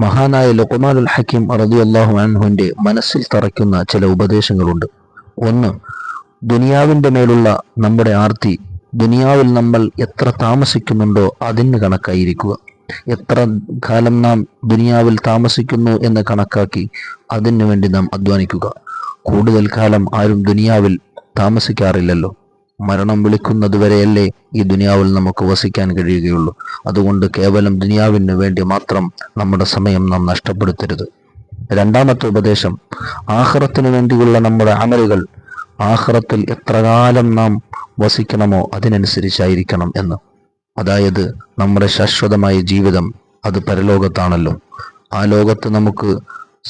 മഹാനായ ലുഖ്മാനുൽ ഹക്കീം റളിയല്ലാഹു അൻഹുവിന്റെ മനസ്സിൽ തറയ്ക്കുന്ന ചില ഉപദേശങ്ങളുണ്ട്. ഒന്ന്, ദുനിയാവിന്റെ മേലുള്ള നമ്മുടെ ആർത്തി ദുനിയാവിൽ നമ്മൾ എത്ര താമസിക്കുന്നുണ്ടോ അതിന് കണക്കായിരിക്കുക. എത്ര കാലം നാം ദുനിയാവിൽ താമസിക്കുന്നു എന്ന് കണക്കാക്കി അതിനു വേണ്ടി നാം അധ്വാനിക്കുക. കൂടുതൽ കാലം ആരും ദുനിയാവിൽ താമസിക്കാറില്ലല്ലോ. മരണം വിളിക്കുന്നതുവരെയല്ലേ ഈ ദുനിയാവിൽ നമുക്ക് വസിക്കാൻ കഴിയുകയുള്ളൂ. അതുകൊണ്ട് കേവലം ദുനിയാവിന് വേണ്ടി മാത്രം നമ്മുടെ സമയം നാം നഷ്ടപ്പെടുത്തരുത്. രണ്ടാമത്തെ ഉപദേശം, ആഖിറത്തിന് വേണ്ടിയുള്ള നമ്മുടെ അമലുകൾ ആഖിറത്തിൽ എത്ര കാലം നാം വസിക്കണമോ അതിനനുസരിച്ചായിരിക്കണം എന്ന്. അതായത് നമ്മുടെ ശാശ്വതമായ ജീവിതം അത് പരലോകത്താണല്ലോ. ആ ലോകത്ത് നമുക്ക്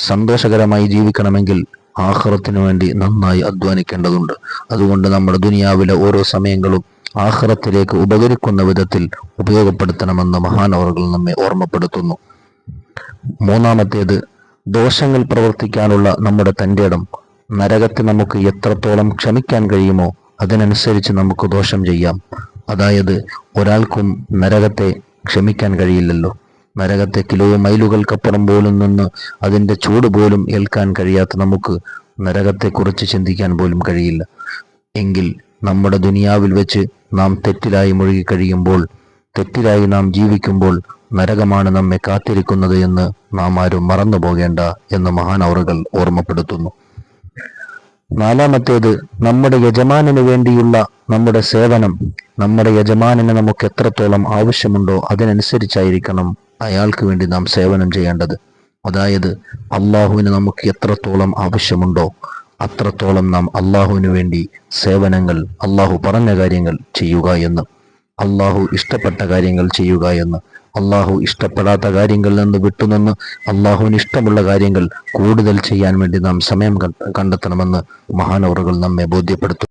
സന്തോഷകരമായി ജീവിക്കണമെങ്കിൽ ആഖിറത്തിനു വേണ്ടി നന്നായി അധ്വാനിക്കേണ്ടതുണ്ട്. അതുകൊണ്ട് നമ്മുടെ ദുനിയാവിലെ ഓരോ സമയങ്ങളും ആഖിറത്തിലേക്ക് ഉപകരിക്കുന്ന വിധത്തിൽ ഉപയോഗപ്പെടുത്തണമെന്ന് മഹാനവറുകൾ നമ്മെ ഓർമ്മപ്പെടുത്തുന്നു. മൂന്നാമത്തേത്, ദോഷങ്ങൾ പ്രവർത്തിക്കാനുള്ള നമ്മുടെ തൻ്റെടം. നരകത്തെ നമുക്ക് എത്രത്തോളം ക്ഷമിക്കാൻ കഴിയുമോ അതിനനുസരിച്ച് നമുക്ക് ദോഷം ചെയ്യാം. അതായത് ഒരാൾക്കും നരകത്തെ ക്ഷമിക്കാൻ കഴിയില്ലല്ലോ. നരകത്തെ മൈലുകൾക്കപ്പുറം പോലും നിന്ന് അതിൻ്റെ ചൂട് പോലും ഏൽക്കാൻ കഴിയാത്ത നമുക്ക് നരകത്തെക്കുറിച്ച് ചിന്തിക്കാൻ പോലും കഴിയില്ല. എങ്കിൽ നമ്മുടെ ദുനിയാവിൽ വെച്ച് നാം തെറ്റിലായി മുഴുകി കഴിയുമ്പോൾ, തെറ്റിലായി നാം ജീവിക്കുമ്പോൾ നരകമാണ് നമ്മെ കാത്തിരിക്കുന്നത് എന്ന് നാം ആരും മറന്നു പോകേണ്ട എന്ന് മഹാനവറുകൾ ഓർമ്മപ്പെടുത്തുന്നു. നാലാമത്തേത്, നമ്മുടെ യജമാനന് വേണ്ടിയുള്ള നമ്മുടെ സേവനം. നമ്മുടെ യജമാനന് നമുക്ക് എത്രത്തോളം ആവശ്യമുണ്ടോ അതിനനുസരിച്ചായിരിക്കണം അയാൾക്ക് വേണ്ടി നാം സേവനം ചെയ്യേണ്ടത്. അതായത് അള്ളാഹുവിന് നമുക്ക് എത്രത്തോളം ആവശ്യമുണ്ടോ അത്രത്തോളം നാം അള്ളാഹുവിന് വേണ്ടി സേവനങ്ങൾ, അള്ളാഹു പറഞ്ഞ കാര്യങ്ങൾ ചെയ്യുക എന്ന്, അള്ളാഹു ഇഷ്ടപ്പെട്ട കാര്യങ്ങൾ ചെയ്യുക എന്ന്, അള്ളാഹു ഇഷ്ടപ്പെടാത്ത കാര്യങ്ങളിൽ നിന്ന് വിട്ടുനിന്ന് അള്ളാഹുവിന് ഇഷ്ടമുള്ള കാര്യങ്ങൾ കൂടുതൽ ചെയ്യാൻ വേണ്ടി നാം സമയം കണ്ടെത്തണമെന്ന് മഹാനവറുകൾ നമ്മെ ബോധ്യപ്പെടുത്തും.